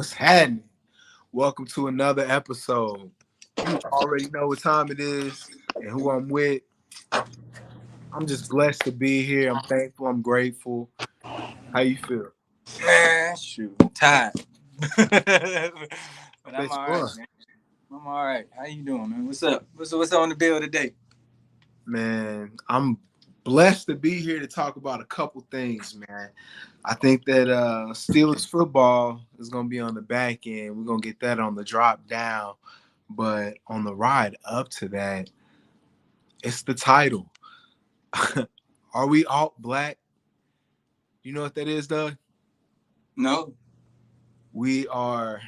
What's happening? Welcome to another episode. You already know what time it is and who I'm with. I'm just blessed to be here. I'm thankful. I'm grateful. How you feel? Man, shoot, I'm tired. But I I'm bet all you right, are. man. I'm all right. How you doing, man? What's up? What's on the bill today? Man, I'm blessed to be here to talk about a couple things, man. I think that Steelers football is going to be on the back end. We're going to get that on the drop down. But on the ride up to that, it's the title. Are we all black? You know what that is, Doug? No. We are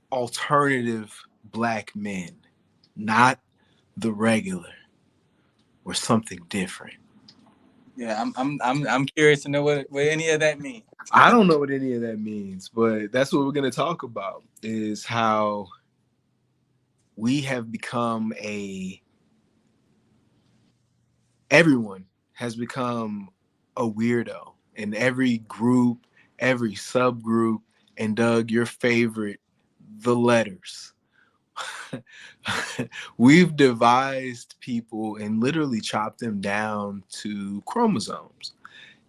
alternative black men, not the regular. We're something different. Yeah, I'm curious to know what any of that means. I don't know what any of that means, but that's what we're going to talk about is how we have become everyone has become a weirdo in every group, every subgroup, and Doug, your favorite, the letters. We've devised people and literally chopped them down to chromosomes.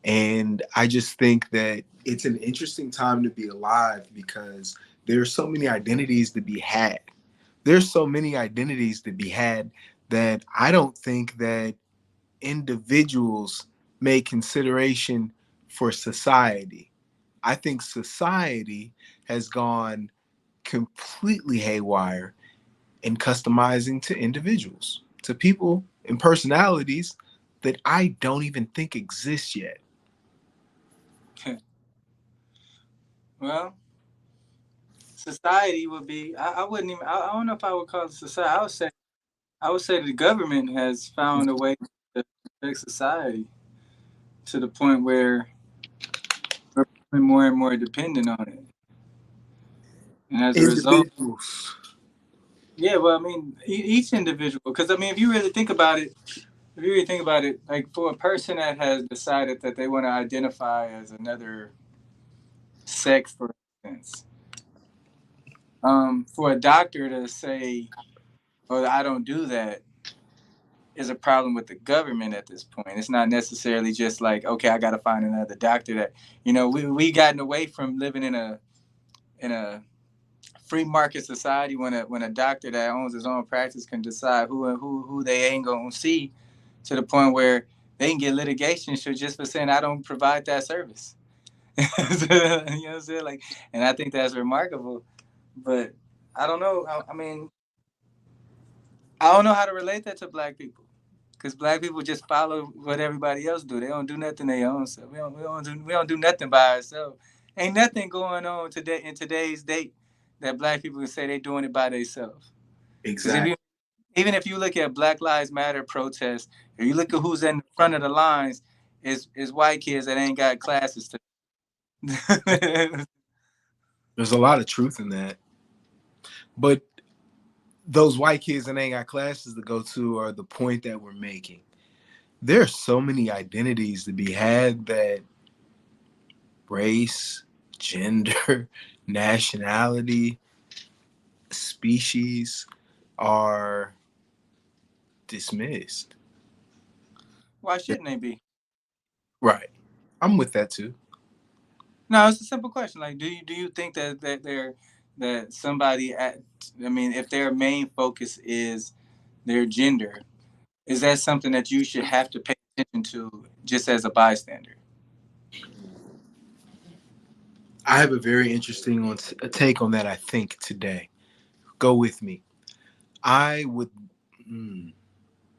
And I just think that it's an interesting time to be alive because there's so many identities to be had. There's so many identities to be had that I don't think that individuals make consideration for society. I think society has gone completely haywire in customizing to individuals, to people and personalities that I don't even think exist yet. Well, society would be. I wouldn't even. I don't know if I would call it society. I would say the government has found a way to affect society to the point where we're becoming more and more dependent on it, and as a result. Individuals. Yeah, well, I mean, each individual, because I mean, if you really think about it, like for a person that has decided that they want to identify as another sex, for instance, for a doctor to say, "Oh, I don't do that," is a problem with the government at this point. It's not necessarily just like, "Okay, I got to find another doctor." That we gotten away from living in a free market society when a doctor that owns his own practice can decide who they ain't gonna see, to the point where they can get litigation shit just for saying I don't provide that service. You know what I'm saying? Like, and I think that's remarkable. But I don't know. I mean, I don't know how to relate that to black people. Because black people just follow what everybody else do. They don't do nothing their own self. We don't do nothing by ourselves. Ain't nothing going on today in today's date that black people can say they doing it by themselves. Because Exactly. even if you look at Black Lives Matter protests, if you look at who's in front of the lines, is white kids that ain't got classes to. There's a lot of truth in that. But those white kids that ain't got classes to go to are the point that we're making. There are so many identities to be had that race, gender, nationality, species are dismissed. Why shouldn't they be? Right. I'm with that too. No, it's a simple question. Like, do you think that somebody at, I mean, if their main focus is their gender, is that something that you should have to pay attention to just as a bystander? I have a very interesting a take on that, I think, today. Go with me. I would, mm,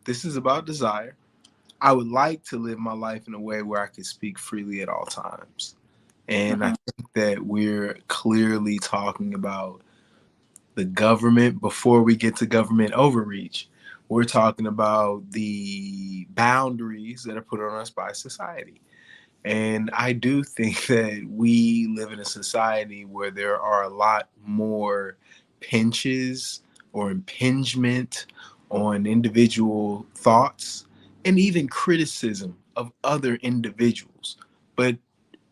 this is about desire. I would like to live my life in a way where I could speak freely at all times. And I Hmm. think that we're clearly talking about the government before we get to government overreach. We're talking about the boundaries that are put on us by society. And I do think that we live in a society where there are a lot more pinches or impingement on individual thoughts and even criticism of other individuals. But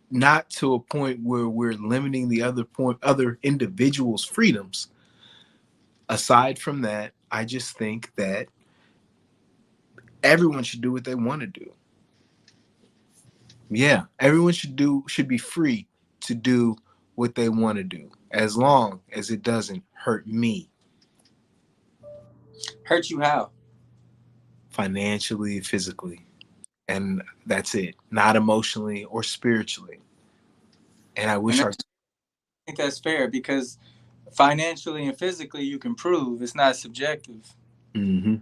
not to a point where we're limiting the other individuals' freedoms. Aside from that, I just think that everyone should do what they want to do. Yeah, everyone should be free to do what they want to do, as long as it doesn't hurt me Hurt you how? financially, physically, and that's it. Not emotionally or spiritually. And I And wish I our think that's fair because financially and physically you can prove it's not subjective. hmm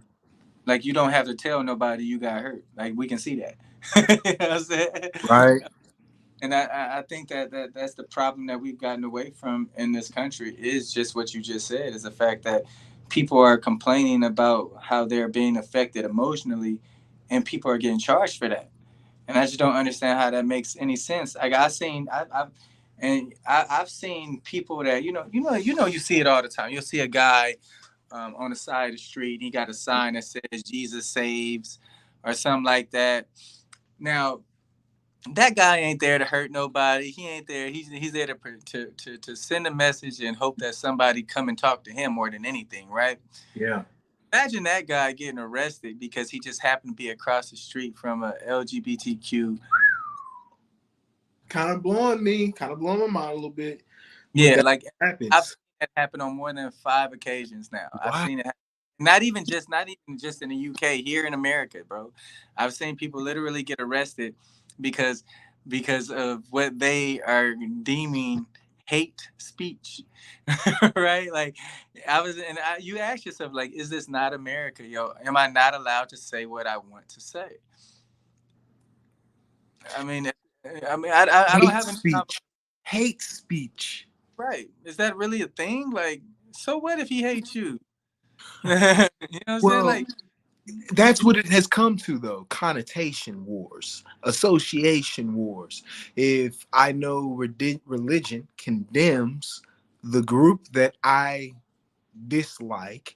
Like you don't have to tell nobody you got hurt. Like we can see that. You know what I'm saying? right. And I think that's the problem that we've gotten away from in this country is just what you just said, is the fact that people are complaining about how they're being affected emotionally and people are getting charged for that. And I just don't understand how that makes any sense. Like I've seen people that you see it all the time. You'll see a guy on the side of the street. He got a sign that says Jesus saves or something like that. Now that guy ain't there to hurt nobody. He ain't there. He's there to send a message and hope that somebody come and talk to him more than anything, right? Yeah. Imagine that guy getting arrested because he just happened to be across the street from a LGBTQ. Kind of blowing my mind a little bit, but Yeah, that like I've happens. seen that happen on more than 5 occasions now. I've Wow. seen it happen. Not even just in the UK, here in America, bro. I've seen people literally get arrested because of what they are deeming hate speech. Right? Like you ask yourself, like, is this not America, yo? Am I not allowed to say what I want to say? I mean, I don't Hate have any problem. speech. Hate speech. Right? Is that really a thing? Like, so what if he hates you? You know what I'm saying? Well, Like, that's what it has come to, though. Connotation wars, association wars. If I know religion condemns the group that I dislike,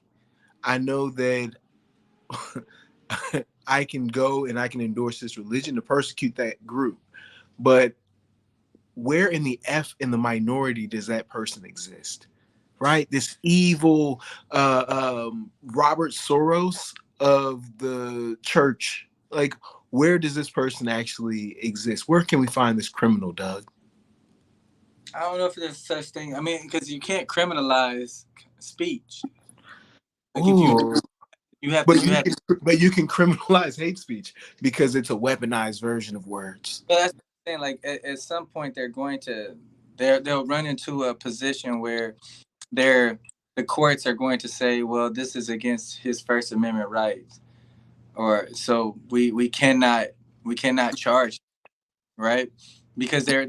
I know that I can go and I can endorse this religion to persecute that group. But where in the F in the minority does that person exist? Right? This evil Robert Soros of the church. Like, where does this person actually exist? Where can we find this criminal, Doug? I don't know if there's such thing. I mean, because you can't criminalize speech. Like, if Ooh, you have to, but you have. you can criminalize hate speech because it's a weaponized version of words. But that's what I'm saying. Like, at some point, they'll run into a position where they're the courts are going to say, well, this is against his First Amendment rights, or so we cannot charge, right? Because there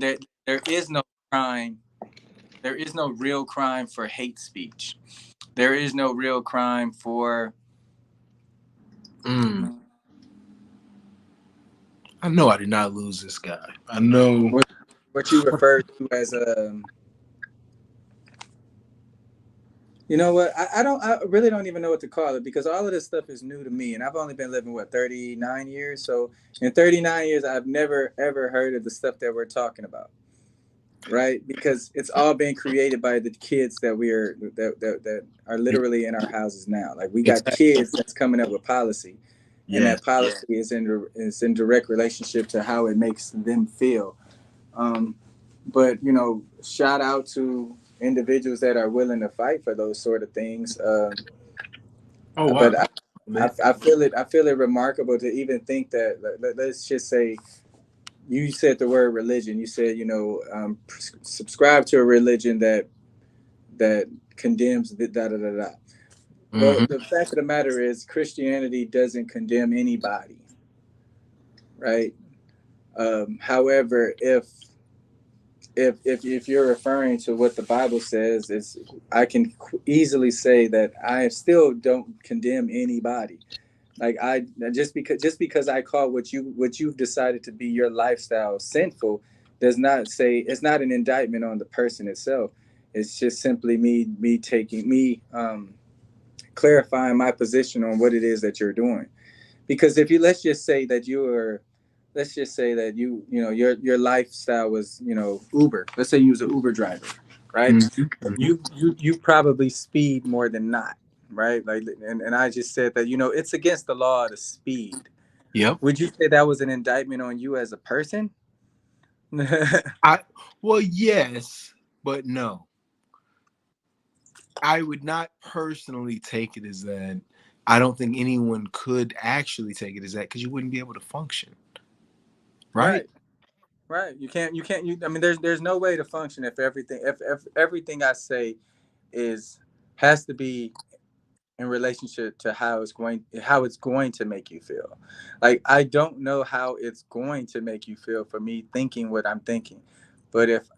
is no crime. There is no real crime for hate speech. There is no real crime for. Mm. I know I did not lose this guy. I know. What you refer to as a. You know what? I really don't even know what to call it because all of this stuff is new to me, and I've only been living 39 years. So in 39 years, I've never ever heard of the stuff that we're talking about, right? Because it's all been created by the kids that are literally in our houses now. Like we got Exactly. kids that's coming up with policy, and Yeah. that policy is in direct relationship to how it makes them feel. But shout out to individuals that are willing to fight for those sort of things. Oh wow. But I feel it. I feel it remarkable to even think that. Let's just say you said the word religion. You said subscribe to a religion that condemns da da da da. Well, Mm-hmm. the fact of the matter is Christianity doesn't condemn anybody, right? However, if you're referring to what the Bible says, I can easily say that I still don't condemn anybody. Like I just because I call what you've decided to be your lifestyle sinful does not say it's not an indictment on the person itself. It's just simply me taking me clarifying my position on what it is that you're doing. Because if you let's just say that you're let's just say that your lifestyle was Uber. Let's say you was an Uber driver, right? Mhm. You probably speed more than not, right? Like, and I just said that it's against the law to speed. Yep. Would you say that was an indictment on you as a person? I well, yes, but no. I would not personally take it as that. I don't think anyone could actually take it as that because you wouldn't be able to function, right? Right. Right. You I mean there's no way to function if everything I say is has to be in relationship to how it's going to make you feel. Like, I don't know how it's going to make you feel for me thinking what I'm thinking. But if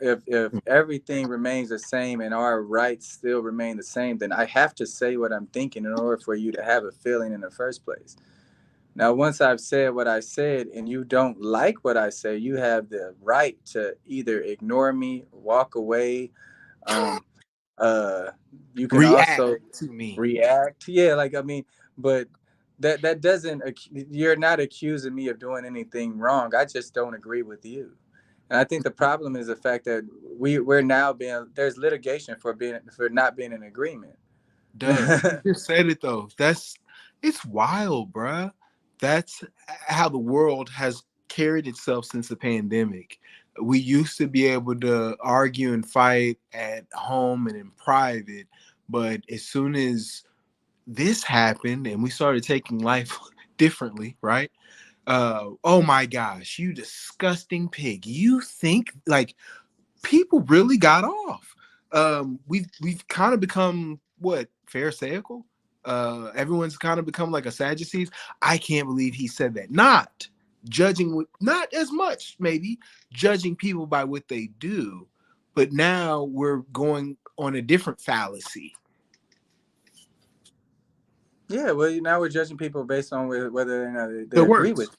everything remains the same and our rights still remain the same, then I have to say what I'm thinking in order for you to have a feeling in the first place. Now, once I've said what I said and you don't like what I say, you have the right to either ignore me, walk away. Um, uh, you can React also to me. react. Yeah, like, I mean, but that doesn't. You're not accusing me of doing anything wrong. I just don't agree with you. And I think the problem is the fact that we're now being there's litigation for not being in agreement. Doug, you just said it though. It's wild, bruh. That's how the world has carried itself since the pandemic. We used to be able to argue and fight at home and in private, but as soon as this happened and we started taking life differently, right? Oh my gosh, you disgusting pig. You think like people really got off. We've kind of become what Pharisaical. Everyone's kind of become like a Sadducees. I can't believe he said that. Not judging with not as much, maybe judging people by what they do, but now we're going on a different fallacy. Yeah, well, now we're judging people based on whether or not they The agree with works.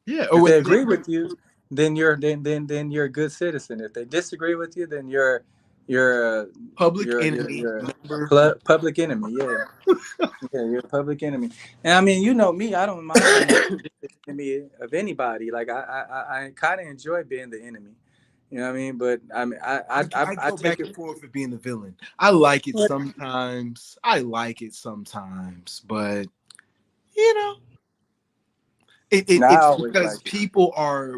you. Yeah, or If they what agree with you, then you're a good citizen. If they disagree with you, then you're a public enemy you're a number. public enemy. Yeah, yeah, you're a public enemy. And I mean, you know me, I don't mind being the enemy of anybody. Like, I kind of enjoy being the enemy. You know what I mean? But I mean, I I go take back it. and forth for being the villain. I like it sometimes. I like it sometimes, but you know, Now I it's always because like it. people are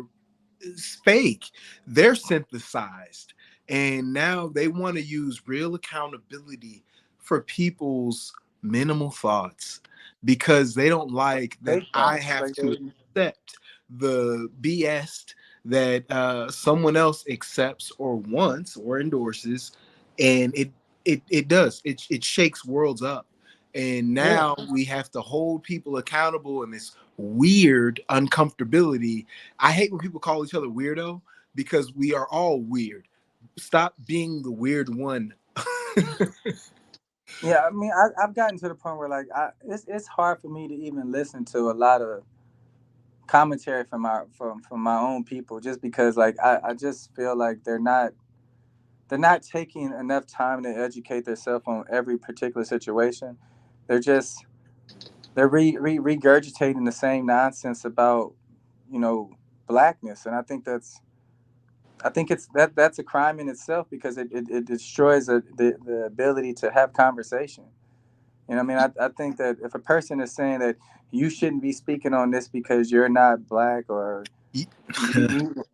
fake. They're synthesized, and now they want to use real accountability for people's minimal thoughts because they don't like that Fake I thoughts. have Like, to accept the BS that someone else accepts or wants or endorses, and it does it shakes worlds up, and yeah. now we have to hold people accountable in this weird uncomfortability. I hate when people call each other weirdo because we are all weird. Stop being the weird one. Yeah, I mean, I've gotten to the point where, like, it's hard for me to even listen to a lot of commentary from my own people, just because, like, I just feel like they're not taking enough time to educate themselves on every particular situation. They're just they're regurgitating the same nonsense about you know blackness, and I think that's a crime in itself, because it destroys the ability to have conversation. You know what I mean? I think that if a person is saying that you shouldn't be speaking on this because you're not black, or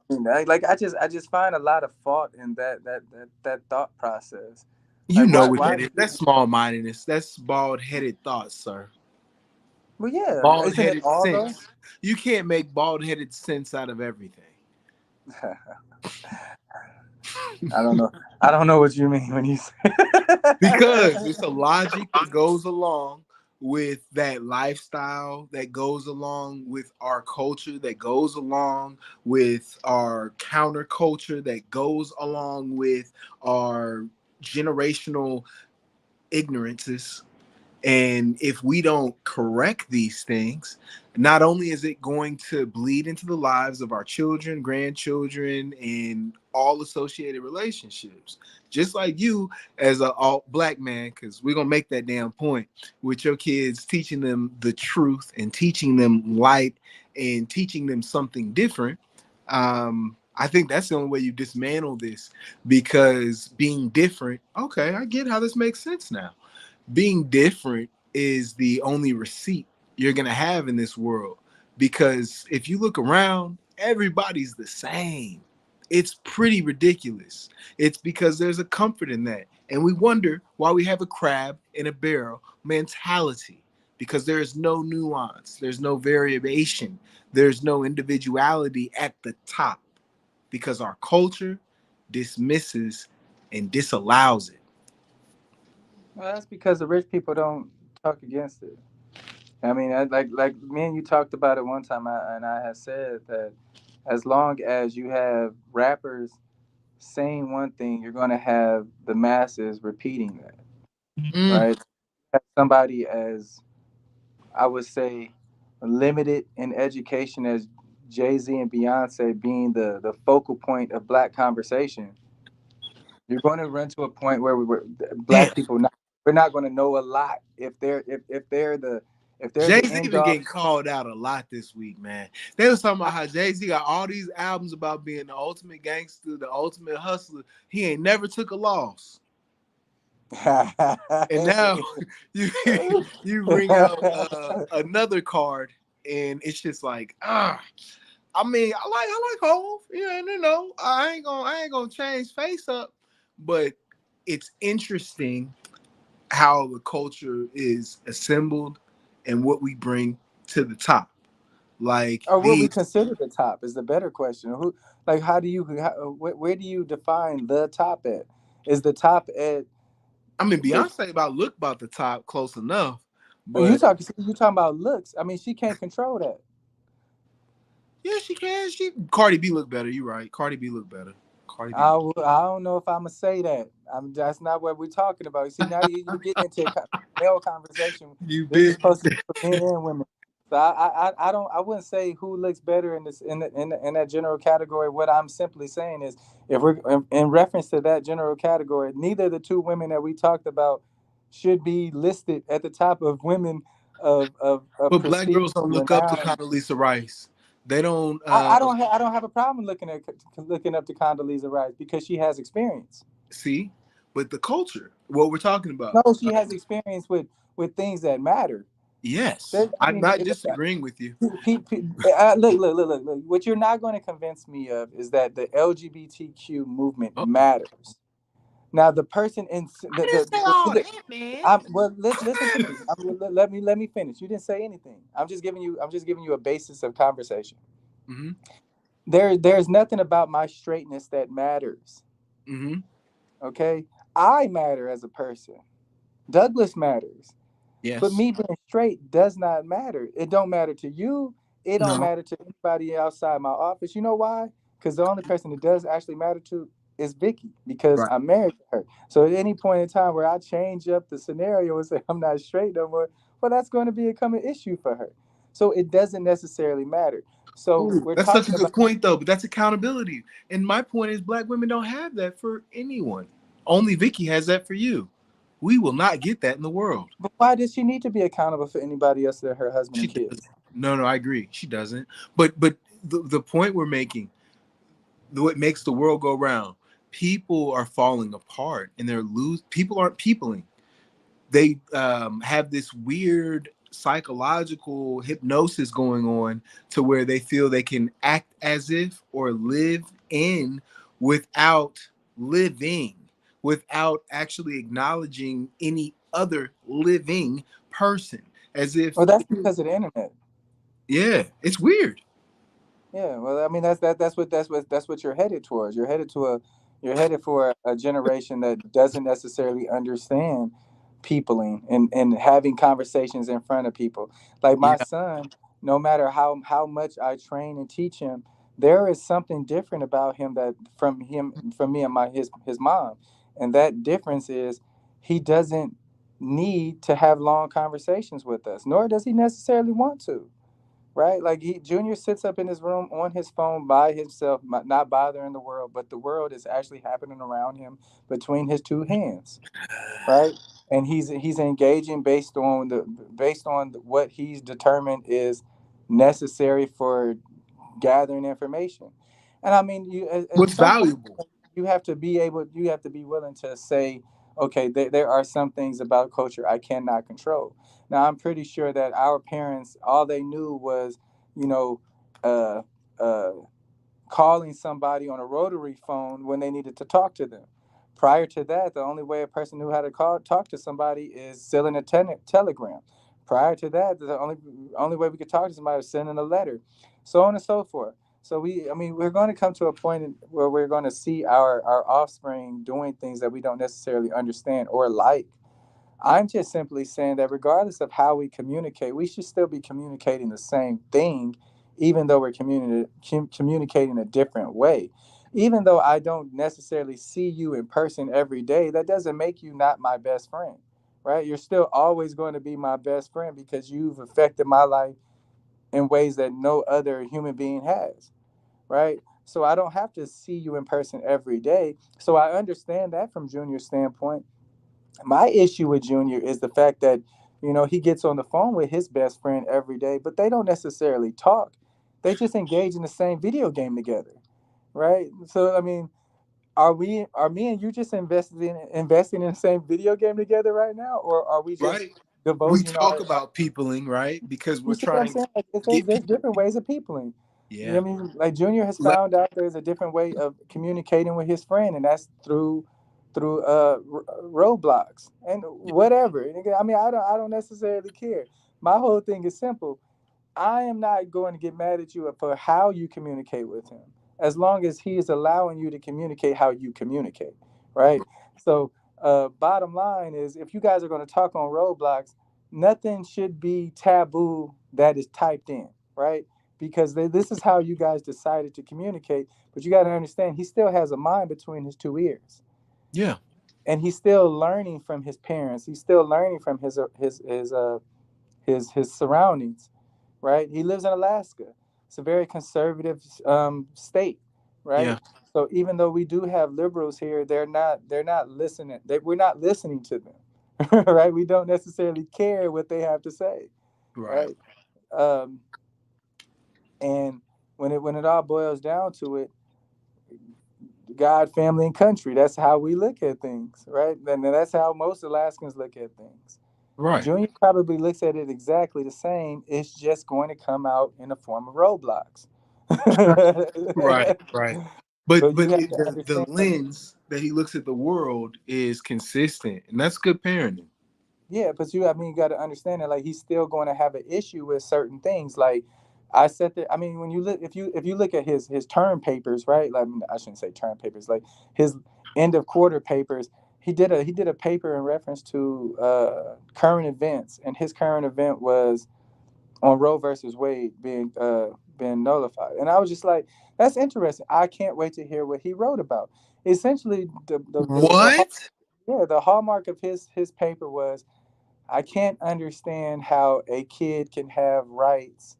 like, I just find a lot of fault in that thought process. You Like, know why what why that is. That's small mindedness. That's bald headed thoughts, sir. well, yeah, Bald isn't it headed all though? sense. You can't make bald headed sense out of everything. I don't know what you mean when you say Because it's a logic that goes along with that lifestyle, that goes along with our culture, that goes along with our counterculture, that goes along with our generational ignorances. And if we don't correct these things, not only is it going to bleed into the lives of our children, grandchildren, and all associated relationships, just like you as a all black man, because we're gonna make that damn point with your kids, teaching them the truth and teaching them light and teaching them something different, I think that's the only way you dismantle this, because being different, okay, I get how this makes sense now. Being different is the only receipt you're going to have in this world, because if you look around, everybody's the same. It's pretty ridiculous. It's because there's a comfort in that. And we wonder why we have a crab in a barrel mentality, because there is no nuance, there's no variation, there's no individuality at the top, because our culture dismisses and disallows it. Well, that's because the rich people don't talk against it. I mean, like me and you talked about it one time, and I had said that as long as you have rappers saying one thing, you're going to have the masses repeating that, Mm. right? Have somebody as, I would say, limited in education as Jay-Z and Beyonce being the focal point of black conversation, you're going to run to a point where Damn. black people we're not going to know a lot if they're the Jay-Z end been all. getting called out a lot this week, man. They was talking about how Jay-Z got all these albums about being the ultimate gangster, the ultimate hustler. He ain't never took a loss. And now you you bring out another card, and it's just like, I mean, I like Hov. Yeah, I ain't gonna change face up, but it's interesting how the culture is assembled and what we bring to the top. Like Or what we these, consider the top is the better question. Like, where do you define the top at? Is the top at I mean, the? Beyonce about the top close enough, You but talking about looks? I mean, she can't control that. yeah, she can. Cardi B look better. You right. Cardi B look better. Cardi B. I don't know if I'm gonna say that. That's not what we're talking about. You see, now you getting into a male conversation. You This is big. supposed to be for men and women. So I wouldn't say who looks better in this in that general category. What I'm simply saying is, if we're in reference to that general category, neither of the two women that we talked about should be listed at the top of women of But black prestige girls don't and look up to renown. Condoleezza Rice. They don't. I don't have a problem looking up to Condoleezza Rice because she has experience. See, but the culture, what we're talking about. No, she has experience with things that matter. Yes, There, I I'm mean, not disagreeing with you. look. What you're not going to convince me of is that the LGBTQ movement Oh, matters. Now, the person in I didn't say all that, man. well, listen to me. Let me finish. You didn't say anything. I'm just giving you a basis of conversation. Mm-hmm. There's nothing about my straightness that matters. Mm-hmm. Okay, I matter as a person. Douglas matters. But Yes. me being straight does not matter. It don't matter to you. It don't No. matter to anybody outside my office. You know why? Because the only person that does actually matter to is Vicky, because Right. I'm married to her. So at any point in time where I change up the scenario and say I'm not straight no more, well, that's going to become an issue for her. So it doesn't necessarily matter. So Ooh, we're that's such a talking good about. point, though. But that's accountability. And my point is, black women don't have that for anyone. Only Vicky has that for you. We will not get that in the world. But why does she need to be accountable for anybody else than her husband She and doesn't. kids? No, no, I agree. She doesn't. But the point we're making, what makes the world go round, people are falling apart, and people aren't peopling. They have this weird psychological hypnosis going on, to where they feel they can act as if or live in without living, without actually acknowledging any other living person, as if, Well, that's because of the internet. yeah, it's weird. Yeah, well, I mean that's what you're headed towards. You're headed for a generation that doesn't necessarily understand peopling and having conversations in front of people. Like my Yeah. son, no matter how much I train and teach him, there is something different about him that from me and his mom, and that difference is he doesn't need to have long conversations with us, nor does he necessarily want to, right? Like Junior sits up in his room on his phone by himself, not bothering the world, but the world is actually happening around him between his two hands, right? And he's engaging based on what he's determined is necessary for gathering information. And I mean, you at What's some point valuable? you have to be willing to say, okay, there are some things about culture I cannot control. Now, I'm pretty sure that our parents, all they knew was, you know, uh, uh, calling somebody on a rotary phone when they needed to talk to them. Prior to that, the only way a person knew how to talk to somebody is sending a telegram. Prior to that, the only way we could talk to somebody was sending a letter, so on and so forth. So I mean, we're going to come to a point where we're going to see our offspring doing things that we don't necessarily understand or like. I'm just simply saying that regardless of how we communicate, we should still be communicating the same thing, even though we're communicating a different way. Even though I don't necessarily see you in person every day, that doesn't make you not my best friend, right? You're still always going to be my best friend because you've affected my life in ways that no other human being has, right? So I don't have to see you in person every day. So I understand that from Junior's standpoint. My issue with Junior is the fact that, he gets on the phone with his best friend every day, but they don't necessarily talk. They just engage in the same video game together, right? So I mean, are me and you just investing in the same video game together right now, or are we just Right. We devoting talk our about peopling, right? Because you we're see what I'm trying to saying? Like, get there's people. different ways of peopling. You know Yeah. what I mean? Like Junior has Let, found out there's a different way of communicating with his friend, and that's through roadblocks and whatever. And again, I mean, I don't necessarily care. My whole thing is simple. I am not going to get mad at you for how you communicate with him, as long as he is allowing you to communicate how you communicate, right? So, bottom line is, if you guys are going to talk on roadblocks, nothing should be taboo that is typed in, right? Because this is how you guys decided to communicate. But you got to understand, he still has a mind between his two ears, yeah. and he's still learning from his parents. He's still learning from his surroundings, right? He lives in Alaska. It's a very conservative state, right? Yeah. So even though we do have liberals here, they're not listening. We're not listening to them, right? We don't necessarily care what they have to say, Right. right? Um, and when it all boils down to it, God, family, and country. That's how we look at things, right? And that's how most Alaskans look at things. Right. Junior probably looks at it exactly the same. It's just going to come out in the form of roadblocks. Right. Right. But you But have to the understand that, lens that he looks at the world is consistent, and that's good parenting. yeah, but I mean, you got to understand that, like, he's still going to have an issue with certain things. Like, I said that, I mean, when you look, if you look at his term papers, right? Like, I mean, I shouldn't say term papers, like his end of quarter papers. He did a paper in reference to current events, and his current event was on Roe versus Wade being nullified. And I was just like, that's interesting. I can't wait to hear what he wrote about. Essentially, What? the hallmark of his paper was, I can't understand how a kid can have rights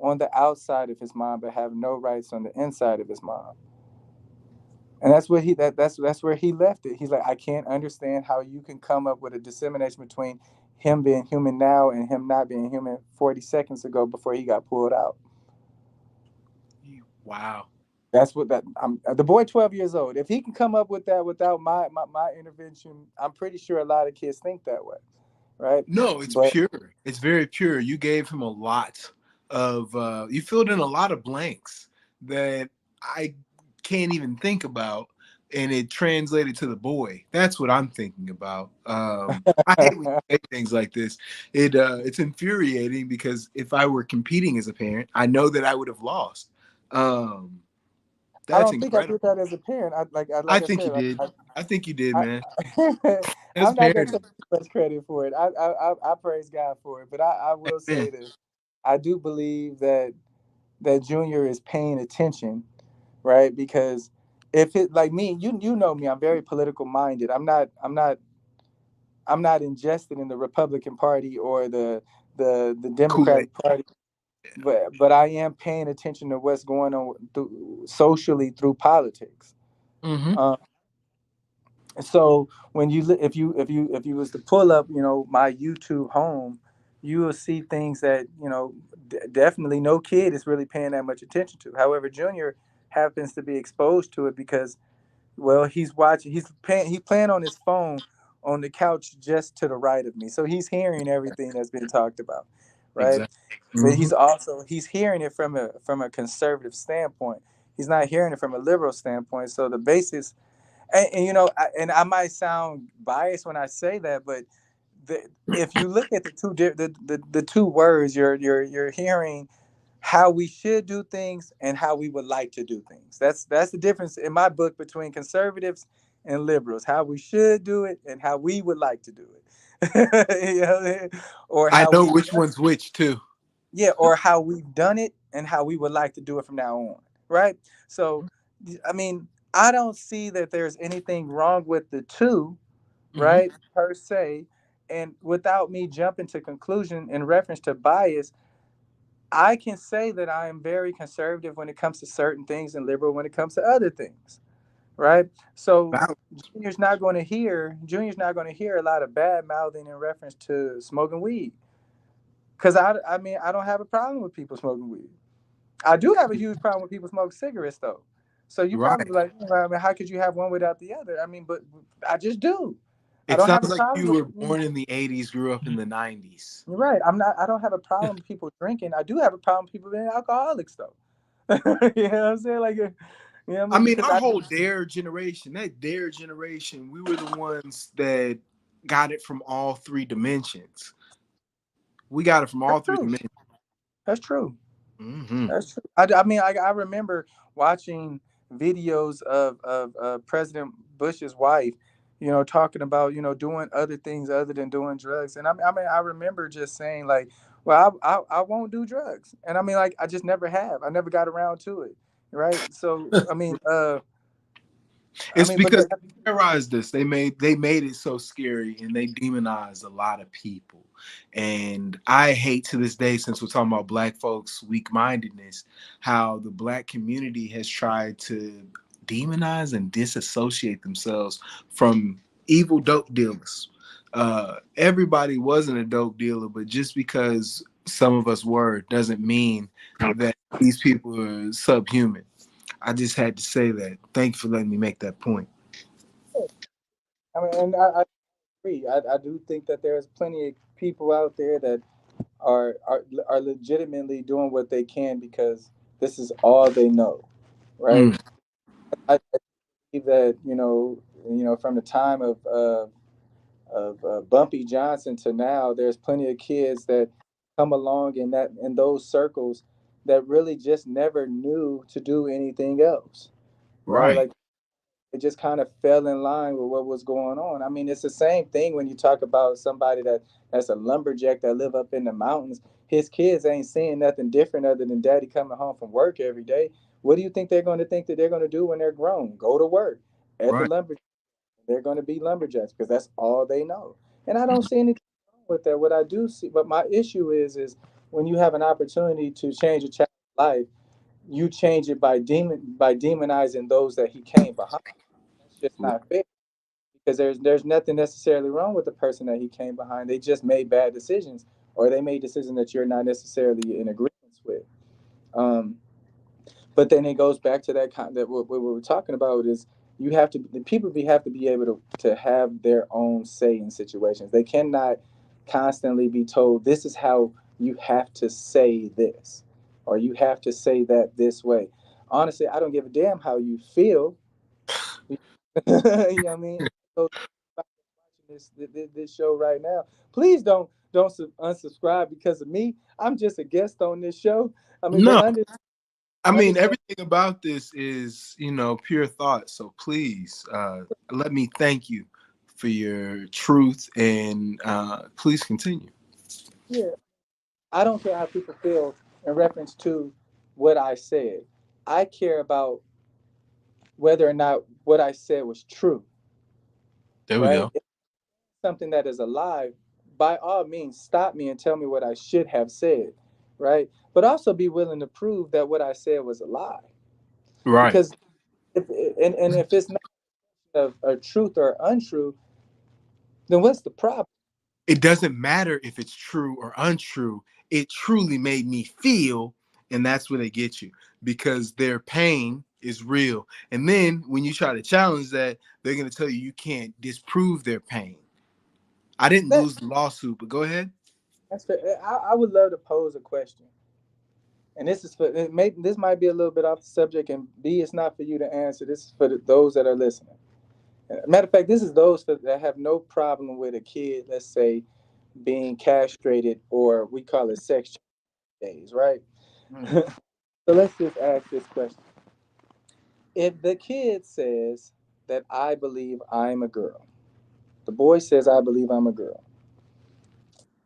on the outside of his mom but have no rights on the inside of his mom. And that's what that's where he left it. He's like, I can't understand how you can come up with a dissemination between him being human now and him not being human 40 seconds ago before he got pulled out. Wow. That's what that I'm the boy 12 years old. If he can come up with that without my intervention, I'm pretty sure a lot of kids think that way, right? No, it's But pure. It's very pure. You gave him a lot of you filled in a lot of blanks that I can't even think about, and it translated to the boy. That's what I'm thinking about. I hate when you say things like this. It's infuriating because if I were competing as a parent, I know that I would have lost. Um, I that's don't think I did incredible. that as a parent. I Like I think you said, did. I think you did, I, man. As I'm not gonna take parenting. too much credit for it. I praise God for it, but I will Man. say this: I do believe that Junior is paying attention, right? Because if it like me, you know me, I'm very political minded. I'm not ingested in the Republican Party or the Kool-Aid. Democratic Party, but I am paying attention to what's going on socially through politics. Mm-hmm. Um, so when if you was to pull up, my YouTube home, you will see things that, definitely no kid is really paying that much attention to. However, Junior happens to be exposed to it because, well, he's playing on his phone on the couch just to the right of me. So he's hearing everything that's been talked about, right? Exactly. But Hmm. he's hearing it from a conservative standpoint. He's not hearing it from a liberal standpoint. So the basis, and and I might sound biased when I say that, but if you look at the two words, you're hearing how we should do things and how we would like to do things. That's the difference in my book between conservatives and liberals. How we should do it and how we would like to do it. Or I how know we which one's which too. yeah, or how we've done it and how we would like to do it from now on, right? So, I mean, I don't see that there's anything wrong with the two, Hmm. right, per se. And without me jumping to conclusion in reference to bias, I can say that I am very conservative when it comes to certain things and liberal when it comes to other things, right? So Wow. Junior's not going to hear a lot of bad mouthing in reference to smoking weed, because I mean I don't have a problem with people smoking weed. I do have a huge problem with people smoking cigarettes though. So you Right. probably like, well, I mean, how could you have one without the other? I mean, but I just do. I It don't have sounds a like problem you with. were born in the 80s, grew up in the 90s. You're right. I'm not. I don't have a problem with people drinking. I do have a problem with people being alcoholics though. You know what I'm saying? Like, you know what I I mean? mean, Because our I whole Dare generation, we were the ones that got it from all three dimensions. We got it from all that's three true. dimensions. That's true. Hmm. That's true. I mean, I remember watching videos of President Bush's wife, talking about, doing other things other than doing drugs. And I mean, I remember just saying like, well, I won't do drugs. And I mean, like, I just never have. I never got around to it. Right. So, It's but because they terrorized us. They made it so scary, and they demonized a lot of people. And I hate to this day, since we're talking about black folks' weak mindedness, how the black community has tried to demonize and disassociate themselves from evil dope dealers. Everybody wasn't a dope dealer, but just because some of us were doesn't mean that these people are subhuman. I just had to say that. Thank you for letting me make that point. I mean, and I agree. I do think that there's plenty of people out there that are legitimately doing what they can because this is all they know, right? Mm, I believe that from the time of Bumpy Johnson to now, there's plenty of kids that come along in those circles that really just never knew to do anything else, right? right, Like it just kind of fell in line with what was going on. I mean, it's the same thing when you talk about somebody that's a lumberjack that live up in the mountains. His kids ain't seeing nothing different other than daddy coming home from work every day. What do you think they're going to think that they're going to do when they're grown? Go to work at the right. lumberjack. They're going to be lumberjacks because that's all they know. And I don't see anything wrong with that. What I do see, but my issue is when you have an opportunity to change a child's life, you change it by demonizing those that he came behind. That's just not fair because there's nothing necessarily wrong with the person that he came behind. They just made bad decisions, or they made decisions that you're not necessarily in agreement with. Um, but then it goes back to that what we were talking about is the people have to be able to have their own say in situations. They cannot constantly be told this is how you have to say this or you have to say that this way. Honestly, I don't give a damn how you feel. You know what I mean? So watching this show right now, please don't unsubscribe because of me. I'm just a guest on this show. I mean, but No, I mean understand. everything about this is pure thought. So please, let me thank you for your truth, and please continue. Yeah, I don't care how people feel in reference to what I said. I care about whether or not what I said was true, There we right? go. If it's something that is a lie, by all means, stop me and tell me what I should have said, right? But also be willing to prove that what I said was a lie. Right. Because if it's not a truth or untrue, then what's the problem? It doesn't matter if it's true or untrue. It truly made me feel, and that's where they get you because their pain is real. And then when you try to challenge that, they're going to tell you you can't disprove their pain. I didn't That lose the lawsuit, but go ahead. that's fair. I would love to pose a question, and this is for this might be a little bit off the subject, and B, it's not for you to answer. This is for those that are listening. Matter of fact, this is those that have no problem with a kid, let's say, being castrated, or we call it sex days, right? Mm. So let's just ask this question. If the kid says that I believe I'm a girl, the boy says I believe I'm a girl.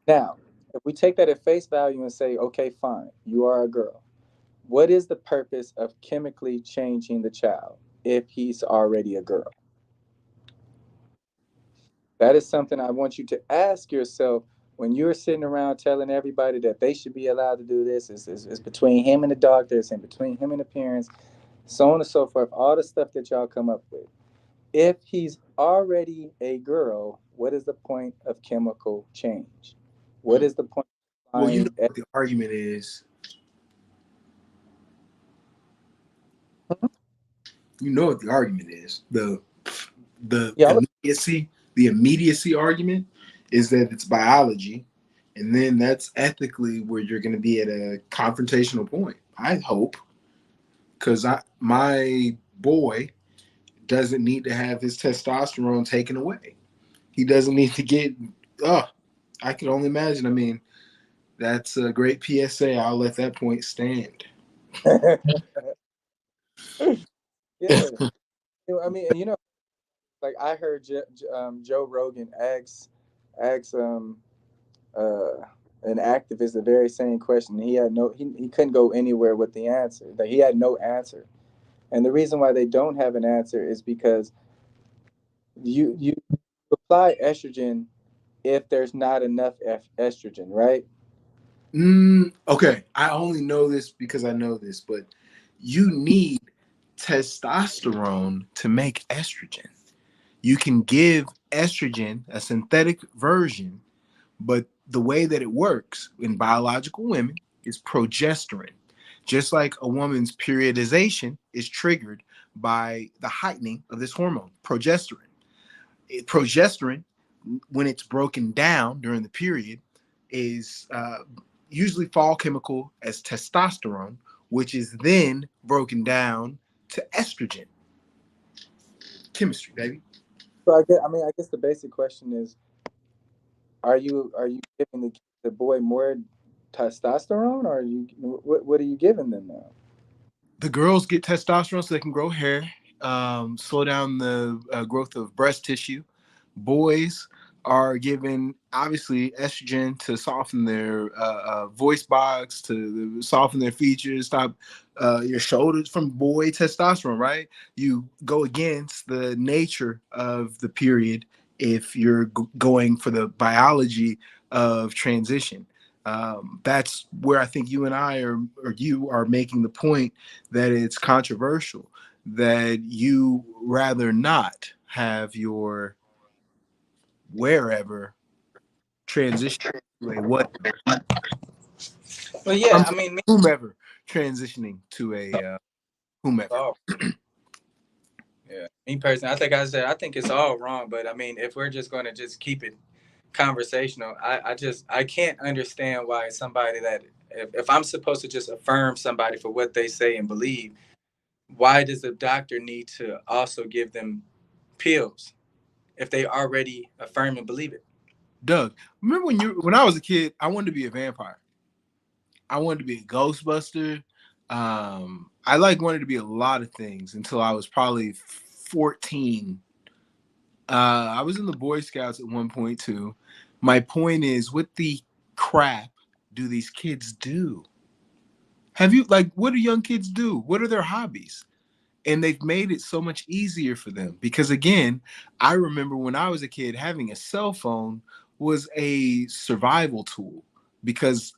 Now, if we take that at face value and say, okay, fine, you are a girl, what is the purpose of chemically changing the child if he's already a girl? That is something I want you to ask yourself when you're sitting around telling everybody that they should be allowed to do this. It's between him and the doctors and between him and the parents, so on and so forth, all the stuff that y'all come up with. If he's already a girl, what is the point of chemical change? What is the point of Well, you know applying? what the argument is. You know what the argument is. The Yeah, immediacy argument is that it's biology, and then that's ethically where you're going to be at a confrontational point. I hope, because my boy doesn't need to have his testosterone taken away. He doesn't need to get. Oh, I can only imagine. I mean, that's a great PSA. I'll let that point stand. yeah. I mean, and like I heard Joe Rogan ask uh, an activist the very same question. He couldn't go anywhere with the answer. That he had no answer, and the reason why they don't have an answer is because you apply estrogen if there's not enough estrogen, right? Okay, I only know this because I know this, but you need testosterone to make estrogen. You can give estrogen a synthetic version, but the way that it works in biological women is progesterone. Just like a woman's periodization is triggered by the heightening of this hormone, progesterone. Progesterone, when it's broken down during the period, is usually fall chemical as testosterone, which is then broken down to estrogen. Chemistry, baby. So I guess the basic question is, are you giving the boy more testosterone, or are you what are you giving them now? The girls get testosterone so they can grow hair, slow down the growth of breast tissue. Boys are given obviously estrogen to soften their voice box, to soften their features, stop your shoulders. From boy testosterone, right? You go against the nature of the period if you're going for the biology of transition. That's where I think you and I or you are making the point that it's controversial, that you rather not have your wherever transition to a whatever. Well, I'm yeah, I sorry, mean, whomever transitioning to a whomever. oh, yeah. Me personally, I think it's all wrong. But I mean, if we're just going to just keep it conversational, I can't understand why somebody that if I'm supposed to just affirm somebody for what they say and believe, why does the doctor need to also give them pills if they already affirm and believe it? Doug, remember when I was a kid, I wanted to be a vampire. I wanted to be a Ghostbuster. I wanted to be a lot of things until I was probably 14. I was in the Boy Scouts at one point too. My point is, what the crap do these kids do? Have you what do young kids do? What are their hobbies? And they've made it so much easier for them because again, I remember when I was a kid, having a cell phone was a survival tool because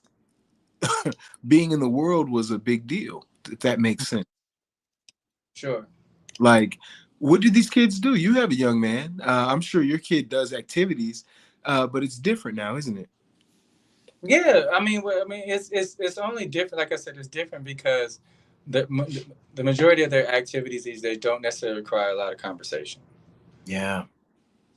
being in the world was a big deal, if that makes sense. Sure. Like, what do these kids do? You have a young man. I'm sure your kid does activities. But it's different now, isn't it? Yeah, it's only different. Like I said, it's different because the the majority of their activities these days don't necessarily require a lot of conversation. Yeah.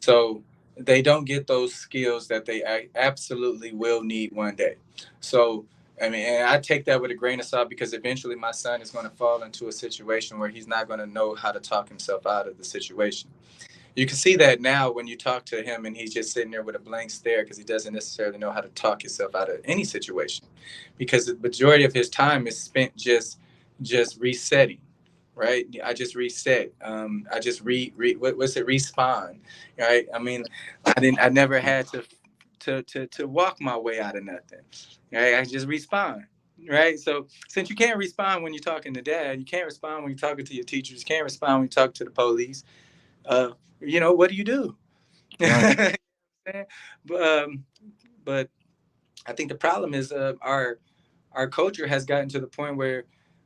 So they don't get those skills that they absolutely will need one day. So and I take that with a grain of salt because eventually my son is going to fall into a situation where he's not going to know how to talk himself out of the situation. You can see that now when you talk to him and he's just sitting there with a blank stare because he doesn't necessarily know how to talk himself out of any situation, because the majority of his time is spent just resetting. Right, I just reset. I just what's it, respawn. Right, I never had to walk my way out of nothing. Right, I just respawn. Right, so since you can't respond when you're talking to dad, you can't respond when you're talking to your teachers, you can't respond when you talk to the police. uh, what do you do? Right. but, but I think the problem is our culture has gotten to the point where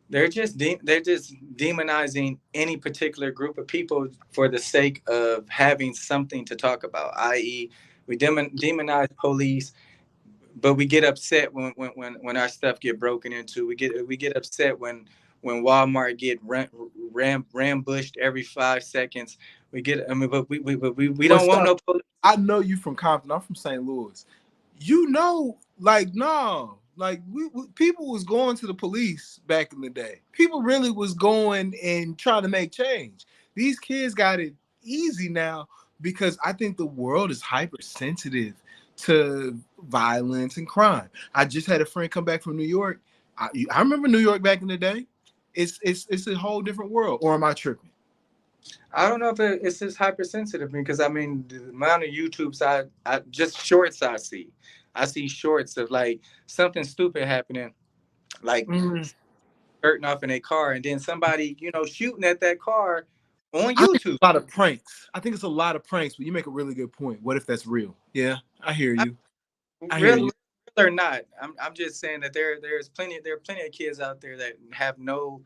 they're just demonizing any particular group of people for the sake of having something to talk about. I.e., we demonize police, but we get upset when our stuff get broken into. We get upset when Walmart get rambushed every 5 seconds. But we But don't want stop. no police. I know you from Compton. I'm from St. Louis. You know, like no, like people was going to the police back in the day. People really was going and trying to make change. These kids got it easy now because I think the world is hypersensitive to violence and crime. I just had a friend come back from New York. I remember New York back in the day. It's a whole different world. Or am I tripping? I don't know if it's just hypersensitive because the amount of YouTubes I just shorts I see shorts of like something stupid happening, like Mm. hurting off in a car, and then somebody shooting at that car on I think YouTube. a lot of pranks. I think it's a lot of pranks, but you make a really good point. What if that's real? Yeah, I hear I, you. I hear real you. or not, I'm just saying that there are plenty of kids out there that have no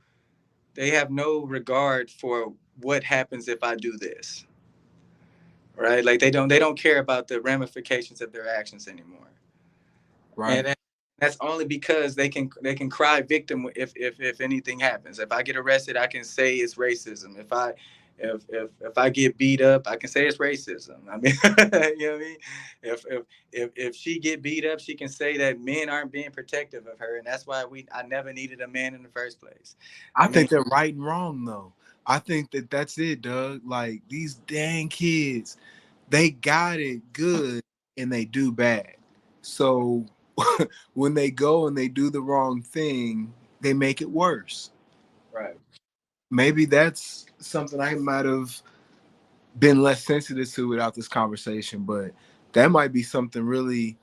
regard for what happens if I do this. Right? Like they don't care about the ramifications of their actions anymore. Right. And that's only because they can cry victim if anything happens. If I get arrested, I can say it's racism. If I get beat up, I can say it's racism. I mean, you know what I mean? If she get beat up, she can say that men aren't being protective of her, and that's why I never needed a man in the first place. I I mean, think they're right and wrong though. I think that that's it, Doug. Like these dang kids, they got it good and they do bad. So when they go and they do the wrong thing, they make it worse. right. Maybe that's something I might have been less sensitive to without this conversation, but that might be something really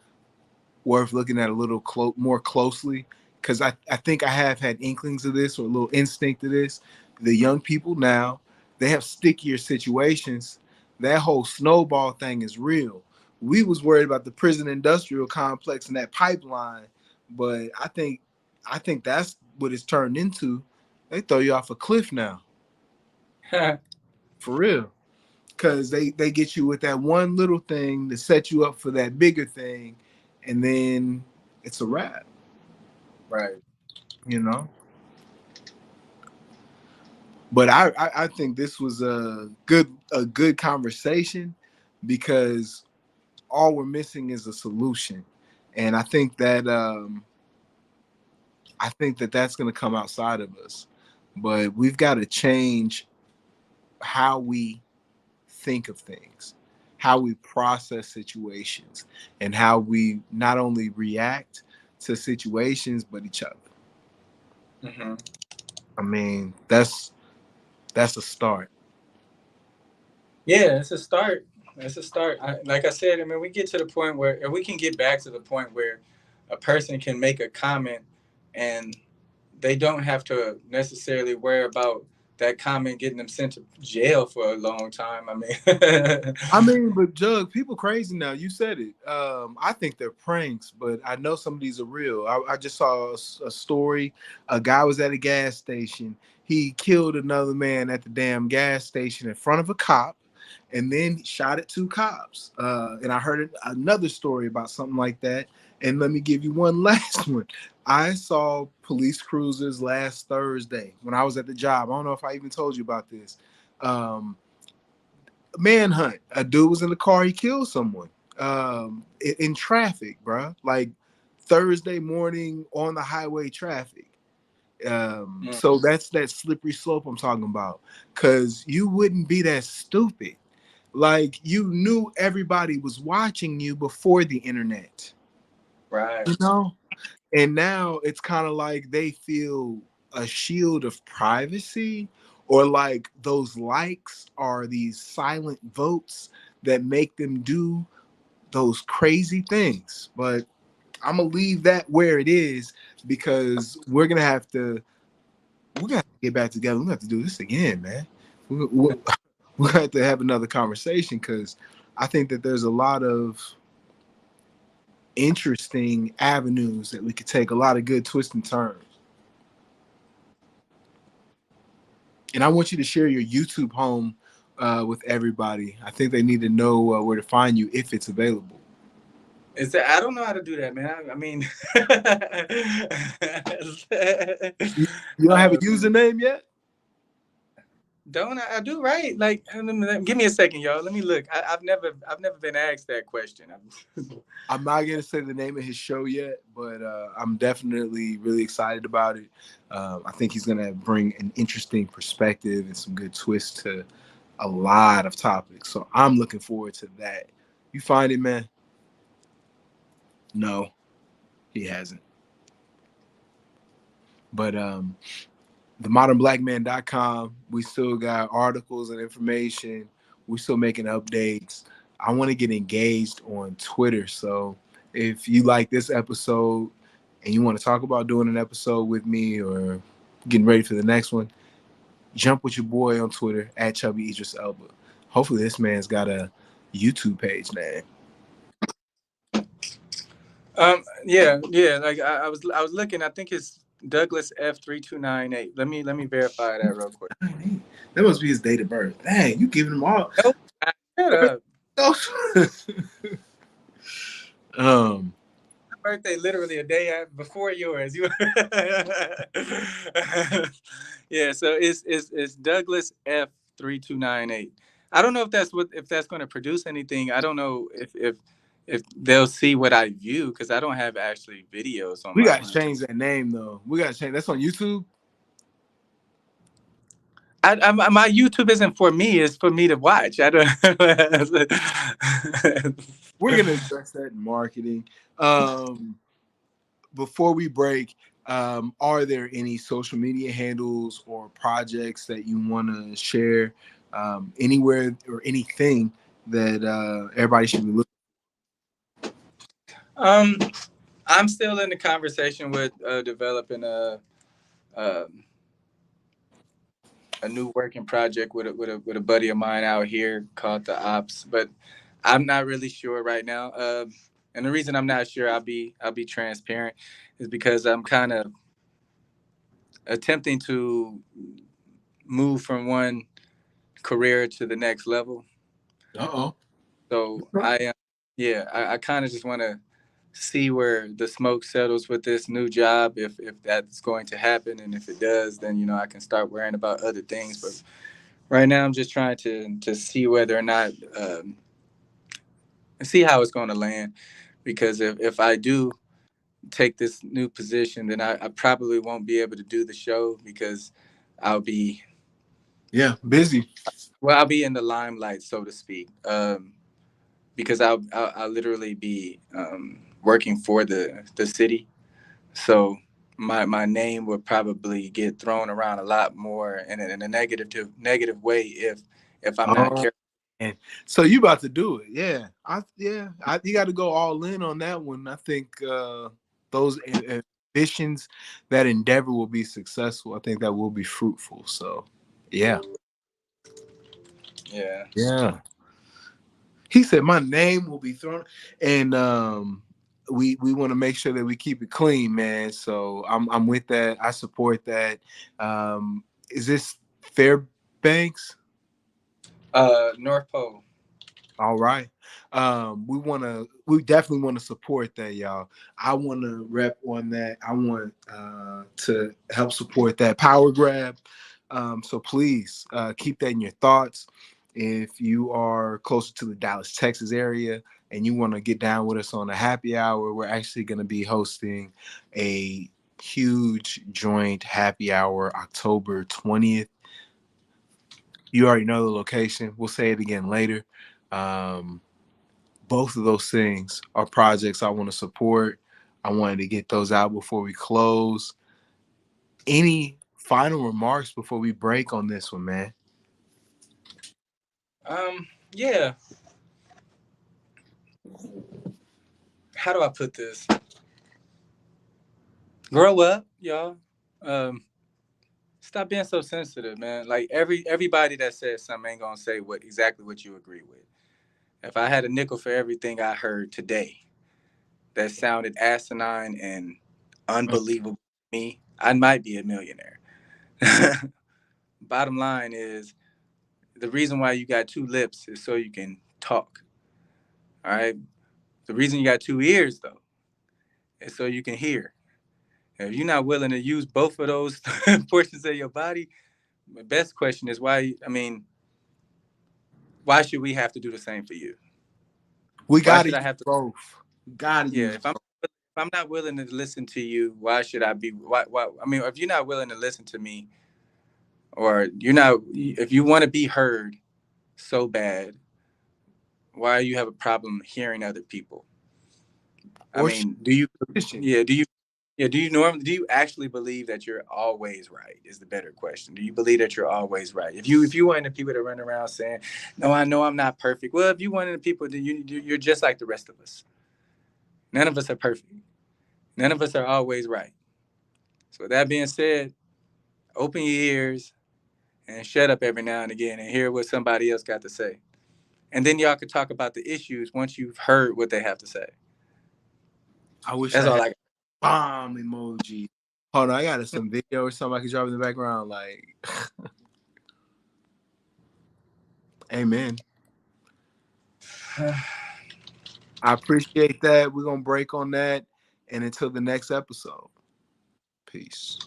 worth looking at a little more closely because I think I have had inklings of this or a little instinct of this. The young people now, they have stickier situations. That whole snowball thing is real. We was worried about the prison industrial complex and that pipeline, but I think that's what it's turned into. They throw you off a cliff now, for real. Because they get you with that one little thing to set you up for that bigger thing, and then it's a wrap. Right. You know. But I think this was a good conversation because all we're missing is a solution, and I think that that's going to come outside of us, but we've got to change how we think of things, how we process situations, and how we not only react to situations but each other. Hmm. I mean, that's a start. Yeah, it's a start. It's a start. Like I said, we get to the point where if we can get back to the point where a person can make a comment and they don't have to necessarily worry about that comment getting them sent to jail for a long time. I mean, I mean, but Jug, people crazy now. You said it. I think they're pranks, but I know some of these are real. I just saw a story. A guy was at a gas station. He killed another man at the damn gas station in front of a cop. and then shot at 2 cops. And I heard another story about something like that. And let me give you one last one. I saw police cruisers last Thursday when I was at the job. I don't know if I even told you about this. Manhunt. A dude was in the car. He killed someone in traffic, bro. Like Thursday morning on the highway traffic. So that's that slippery slope I'm talking about. Because you wouldn't be that stupid. Like you knew everybody was watching you before the internet. Right. You know? And now it's kind of like they feel a shield of privacy, or like those likes are these silent votes that make them do those crazy things. But I'm gonna leave that where it is, because we're gonna have to get back together. We're gonna have to do this again, man. We're gonna have to have another conversation, because I think that there's a lot of interesting avenues that we could take, a lot of good twists and turns. And I want you to share your YouTube home with everybody. I think they need to know where to find you if it's available. Is that, I don't know how to do that, man. I mean, You don't have a username yet? don't I do, right? Like, give me a second, y'all. Let me look. I've never been asked that question. I'm not gonna say the name of his show yet, but I'm definitely really excited about it. I think he's gonna bring an interesting perspective and some good twists to a lot of topics. So I'm looking forward to that. You find it, man? No, he hasn't. But themodernblackman.com, we still got articles and information. We're still making updates. I want to get engaged on Twitter. So if you like this episode and you want to talk about doing an episode with me or getting ready for the next one, jump with your boy on Twitter at Chubby Idris Elba. Hopefully this man's got a YouTube page now. Yeah. Like I was looking. I think it's Douglas F3298. Let me verify that real quick. That must be his date of birth. Dang, you giving him all. Nope. Shut up. Birthday literally a day before yours. Yeah, so it's Douglas F3298. I don't know if that's going to produce anything. I don't know if they'll see what I view, because I don't have actually videos on. We got to change that name though. We got to change. That's on YouTube. My YouTube isn't for me; it's for me to watch. I don't. We're gonna address that in marketing. Before we break, are there any social media handles or projects that you want to share anywhere, or anything that everybody should be looking for? I'm still in the conversation with developing a new working project with a buddy of mine out here called The Ops, but I'm not really sure right now. And the reason I'm not sure, I'll be transparent, is because I'm kind of attempting to move from one career to the next level. So I kind of just want to see where the smoke settles with this new job, if that's going to happen, and if it does, then I can start worrying about other things. But right now I'm just trying to see whether or not see how it's going to land, because if I do take this new position, then I probably won't be able to do the show, because I'll be busy. Well, I'll be in the limelight, so to speak, because I'll literally be working for the city. So my name would probably get thrown around a lot more in a negative way if I'm not careful. And so you about to do it? Yeah, you got to go all in on that one. I think those ambitions, that endeavor will be successful. I think that will be fruitful. So yeah. He said my name will be thrown, and we want to make sure that we keep it clean, man. So I'm with that. I support that. Is this Fairbanks? North Pole. All right. We definitely want to support that, y'all. I want to rep on that. I want to help support that power grab. So please keep that in your thoughts. If you are closer to the Dallas, Texas area and you want to get down with us on a happy hour, we're actually going to be hosting a huge joint happy hour October 20th. You already know the location. We'll say it again later. Both of those things are projects I want to support. I wanted to get those out before we close. Any final remarks before we break on this one, man? Yeah. How do I put this? Grow up, y'all. Um, Stop being so sensitive, man. Like everybody that says something ain't gonna say what you agree with. If I had a nickel for everything I heard today that sounded asinine and unbelievable to me, I might be a millionaire. Bottom line is the reason why you got two lips is so you can talk. All right. The reason you got two ears though is so you can hear. If you're not willing to use both of those portions of your body, the best question is why. I mean, why should we have to do the same for you? We Why got to should I use have to? both. Got to Yeah, use both. if I'm not willing to listen to you, why should I be? Why? I mean, if you're not willing to listen to me, or you're not, if you want to be heard so bad, why you have a problem hearing other people? I Or mean, do you? shit. Yeah, do you? Yeah, do you normally? Do you actually believe that you're always right? Is the better question. Do you believe that you're always right? If you one of the people that run around saying, "No, I know I'm not perfect." Well, if you one of the people, then you're just like the rest of us. None of us are perfect. None of us are always right. So with that being said, open your ears and shut up every now and again and hear what somebody else got to say. And then y'all can talk about the issues once you've heard what they have to say. I wish That's I all had I got. bomb emoji. Hold on, I got some video or something I can drop in the background. Like, amen. I appreciate that. We're gonna break on that. And until the next episode. Peace.